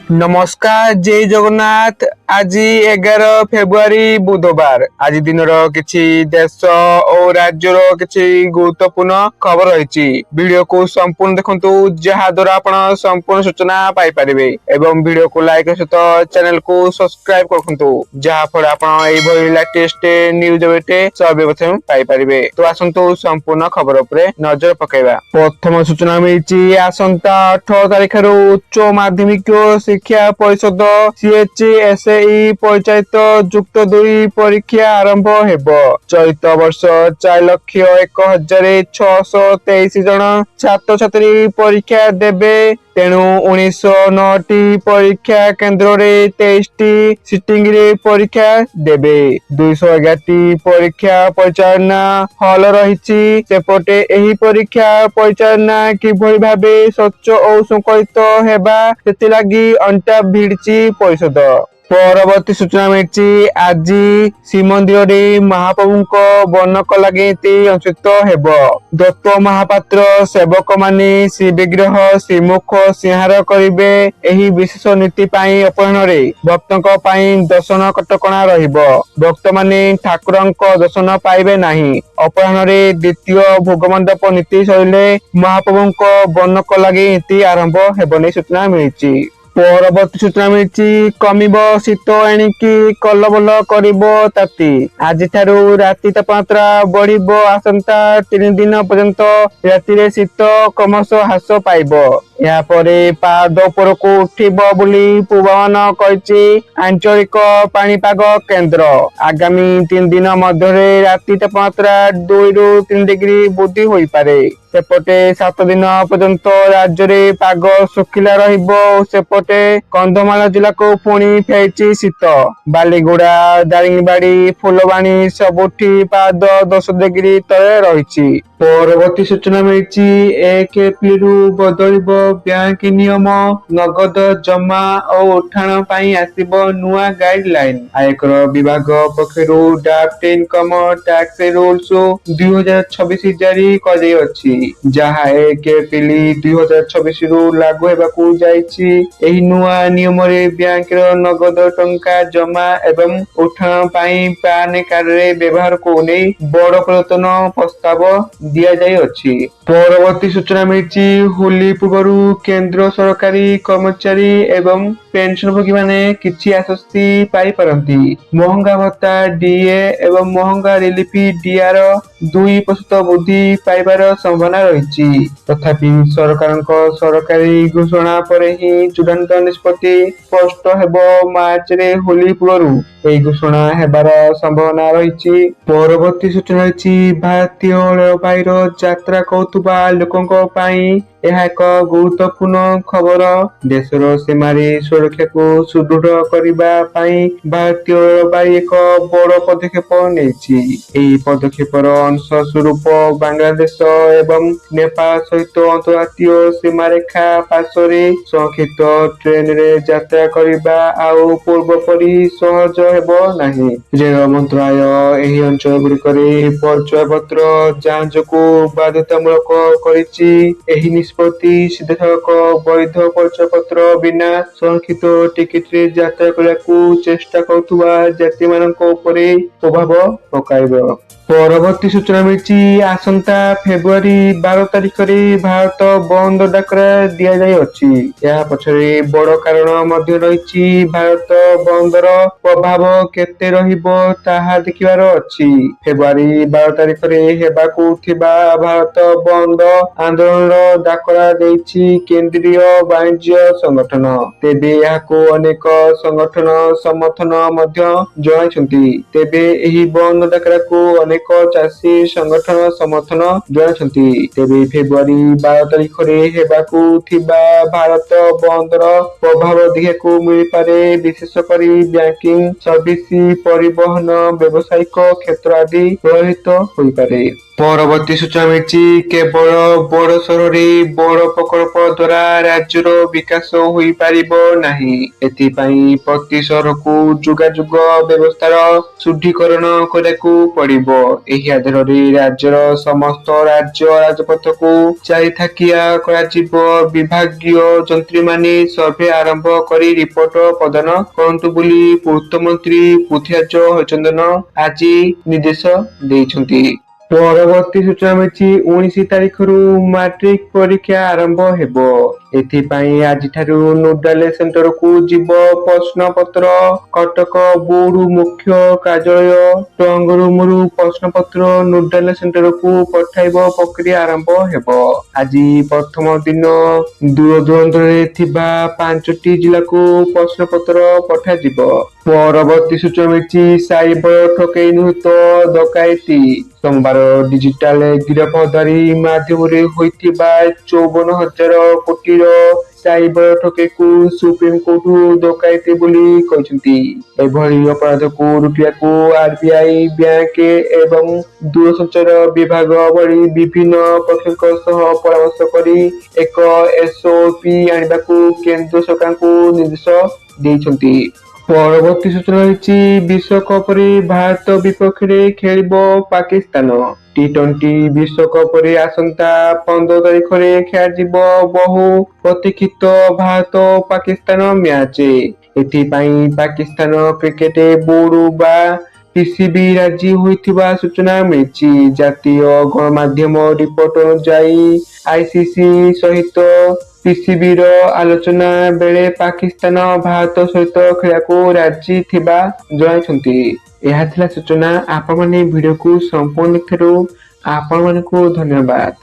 नमस्कार जय जगन्नाथ। आज 11 फेब्रुआरी बुधवार। आज दिन किसी देश और राज्यर किसी गुरुत्वपूर्ण खबर रही। वीडियो को संपूर्ण देखंतु जहा द्वारा आपण संपूर्ण सूचना पाई परिबे एवं वीडियो को लाइक सहित चैनल को सब्सक्राइब करखंतु जहा फल आपण एई भली लेटेस्ट न्यूज बेटे सर्वप्रथम पाई परिबे। तो आसंतु संपूर्ण खबर उपरे नजर पकेबा। प्रथम सूचना मिलची आसंता 18 तारिख रु उच्च माध्यमिक शिक्षा परिषद CHSE परिचालित जुक्त 2 परीक्षा आरंभ हेब। चलित वर्ष 4,01,623 जन छात्र छात्री परीक्षा देबे। तेणु 1909 परीक्षा केन्द्र रे 23 सिटिंग रे परीक्षा देबे। 211 परीक्षा परिचालना हल रही। सेपटे एही परीक्षा परिचालना किभली भाबे स्वच्छ और शृंखलित हेबा सेति लागि अंटा भिड़ची परिषद। परवर्ती सूचना मिली आज श्रीमंदिर रे महाप्रभु बनक लगे अनुष्ठित हेब। दत्त महापात्र सेवक माने श्री विग्रह श्रीमुख सिंहार करिवे। एही विशेष नीति पाई अपराह्न रे भक्तों पाई दर्शन कटकणा रहिबो। भक्त माने ठाकुरंक दर्शन पाइबे नाही। अपराह्न रे द्वितीय भोगमंडप नीति सरिले महाप्रभु बनक लगे नीति आरंभ हेबनी सूचना मिली। परवर्ती सूचना मिली कमिब शीत एणिकी कलबल करिबो ताती। आज ठारू राति तापमात्रा बढ़िबो। आसंता 3 दिन पर्यंत राति शीत क्रमश ह्रास पाइबो। या परे पाद उपरकू उठिबो बोली पूर्वानुमान करिछि आंचलिक पाणीपाग केन्द्र। आगामी 3 दिन मध्य राति तापमात्रा 2 रु 3 डिग्री वृद्धि होई पारे। सेपटे 7 दिन पर्यंत राज्य रे पाग सुखिला रहिबो। सेपटे कंधमाल जिला को पुणी फेरिछि शीत। बालीगुड़ा दारिंगबाड़ी फुलवाणी सबुठी पाद 10 डिग्री तले रहिछि। परवर्ती सूचना मिली 1 एप्रिल बदलिबो बैंक नियम। नगद जमा और उठाण पाई आसिबो नुआ गाइडलाइन। आयकर विभाग पक्षरु ड्राफ्ट इनकम टैक्स रूल्स 2026 जारी करे अछि जहा 1 एप्रिल 2026 रु लागू हेबाकू जाइछि। एही नुआ नियम रे बैंक रो नगद टंका जमा एवं उठाण पाई पैन कार्ड रे व्यवहार को नै बड़ परिवर्तन प्रस्ताव दिया जाय अछि। परवर्ती सूचना मिली होली पूर्व केंद्र सरकारी कर्मचारी एवं पेंशनभोगी माने किछि आश्वस्ति पाई पारंती। महंगा भत्ता डीए एवं महंगा रिलीफ डीआर 2% वृद्धि पाइबार संभावना रही। तथापि सरकारी घोषणा पर ही चूड़ांत निष्पत्ति स्पष्ट हेबो। मार्च रे होली पूर्व एही घोषणा हेबार संभावना रही। परवर्ती सूचना रही भारतीय रेलवाई यात्रा करुवा लोकों पाई यह एक गुरुत्वपूर्ण खबर। देशर सीमारी सुरक्षा को सुदृढ़ करबा पाई भारतीय रेलवाई एक बड़ पदक्षेप नेछि। एही पदक्षेपर अंश स्वरूप बांग्लादेश एवं नेपाल सहित अंतर्राष्ट्रीय सीमारेखा पार्श्वरे संरक्षित ट्रेन रे यात्रा करबा आउ पूर्व परि सहज हेबो नाही। रेल मंत्रालय एही अंचल गुड़िकरे परिचय पत्र जांच को बाध्यतामूलक करिछि। एही निष्पत्ति सीधासलख वैध परिचय पत्र बिना संरक्षित टिकेट रे यात्रा करने चेष्टा करुवा यात्री मानक उपरे प्रभाव पकाइब। परवर्ती सूचना मिली आसंता फेब्रुआरी 12 तारिख रे भारत बंद डाकरा दिया जाय अछि। या पछरे बड़ कारण मध्य रही। भारत बंदर प्रभाव केते रहिबो ताहा देखिबार अछि। फेब्रुआरी 12 तारिख रे हेबाकू थिबा भारत बंद आंदोलन डाकरा देछि केंद्रीय वाणिज्य संगठन। तेबे याको अनेक संगठन समर्थन मध्य जणाइछन्ति। तेबे एही बंद डाकरा को अनेक चाषी संगठन समर्थन जणाइछन्ति। तेबे फेब्रुआरी 12 तारिख रे हेबाकू थिबा भारत बंदर प्रभाव देखिବାକୁ मिलिपारे। विशेष करी बैंकिंग सर्विस परिवहन व्यावसायिक क्षेत्र आदि प्रभावित होइपारे। ପରବର୍ତ୍ତୀ ସୂଚନା ମିଳିଛି କେବଳ ବଡ଼ ସହରରେ ବଡ଼ ପ୍ରକଳ୍ପ ଦ୍ୱାରା ରାଜ୍ୟର ବିକାଶ ହୋଇପାରିବ ନାହିଁ। ଏଥିପାଇଁ ପ୍ରତି ସହରକୁ ଯୋଗାଯୋଗ ବ୍ୟବସ୍ଥାର ସୁଦୃଢ଼ୀକରଣ କରିବାକୁ ପଡ଼ିବ। ଏହି ଆଧାରରେ ରାଜ୍ୟର ସମସ୍ତ ରାଜ୍ୟ ରାଜପଥକୁ ଚାରିଥାକିଆ କରାଯିବ। ବିଭାଗୀୟ ଯନ୍ତ୍ରୀମାନେ ସର୍ଭେ ଆରମ୍ଭ କରି ରିପୋର୍ଟ ପ୍ରଦାନ କରନ୍ତୁ ବୋଲି ପୂର୍ତ୍ତମନ୍ତ୍ରୀ ପୃଥ୍ୱୀରାଜ ହରିଚନ୍ଦନ ଆଜି ନିର୍ଦ୍ଦେଶ ଦେଇଛନ୍ତି। ପରବର୍ତ୍ତୀ ସୂଚନା ମିଳିଛି 19 ତାରିଖରୁ ମାଟ୍ରିକ ପରୀକ୍ଷା ଆରମ୍ଭ ହେବ। ଏଥିପାଇଁ ଆଜିଠାରୁ ନୋଡାଲ ସେଣ୍ଟରକୁ ଯିବ ପ୍ରଶ୍ନପତ୍ର। କଟକ ବୋର୍ଡ ମୁଖ୍ୟ କାର୍ଯ୍ୟାଳୟ ଷ୍ଟ୍ରଙ୍ଗ ରୁମରୁ ପ୍ରଶ୍ନପତ୍ର ନୋଡାଲ ସେଣ୍ଟରକୁ ପଠାଇବା ପ୍ରକ୍ରିୟା ଆରମ୍ଭ ହେବ। ଆଜି ପ୍ରଥମ ଦିନ ଦୂରଦୂରାନ୍ତରେ ଥିବା 5ଟି ଜିଲ୍ଲାକୁ ପ୍ରଶ୍ନପତ୍ର ପଠାଯିବ। ପରବର୍ତ୍ତୀ ସୂଚନା ମିଳିଛି ସାଇବର ଠକେଇ ନିହତ ଡକାୟତି। ସୋମବାର ଡିଜିଟାଲ ଗିରଫଦାରୀ ମାଧ୍ୟମରେ ହୋଇଥିବା 54,000 କୋଟିର ସାଇବର ଠକେଇକୁ ସୁପ୍ରିମକୋର୍ଟ ଡକାୟତି ବୋଲି କହିଛନ୍ତି। ଏଭଳି ଅପରାଧକୁ ରୋକିବାକୁ ଆରବିଆଇ, ବ୍ୟାଙ୍କ ଏବଂ ଦୂରସଞ୍ଚାର ବିଭାଗ ଭଳି ବିଭିନ୍ନ ପକ୍ଷଙ୍କ ସହ ପରାମର୍ଶ କରି ଏକ ଏସଓପି ଆଣିବାକୁ କେନ୍ଦ୍ର ସରକାରଙ୍କୁ ନିର୍ଦ୍ଦେଶ ଦେଇଛନ୍ତି। ପରବର୍ତ୍ତୀ ସୂଚନା ରହିଛି ବିଶ୍ୱକପରେ ଭାରତ ବିପକ୍ଷରେ ଖେଳିବ ପାକିସ୍ତାନ। ଟି20 ବିଶ୍ୱକପରେ ଆସନ୍ତା 15 ତାରିଖରେ ଖେଳାଯିବ ବହୁ ପ୍ରତୀକ୍ଷିତ ଭାରତ ପାକିସ୍ତାନ ମ୍ୟାଚ୍। ଏଥିପାଇଁ ପାକିସ୍ତାନ କ୍ରିକେଟ ବୋର୍ଡ ବା ପିସିବି ରାଜି ହୋଇଥିବା ସୂଚନା ମିଳିଛି। ଜାତୀୟ ଗଣମାଧ୍ୟମ ରିପୋର୍ଟ ଅନୁଯାୟୀ ଆଇସିସି ସହିତ ପିସିବିର ଆଲୋଚନା ବେଳେ ପାକିସ୍ତାନ ଭାରତ ସହିତ ଖେଳିବାକୁ ରାଜି ଥିବା ଜଣାଇଛନ୍ତି। ଏହା ଥିଲା ସୂଚନା। ଆପଣମାନେ ଭିଡିଓକୁ ସମ୍ପୂର୍ଣ୍ଣ ଦେଖିଥିବାରୁ ଆପଣମାନଙ୍କୁ ଧନ୍ୟବାଦ।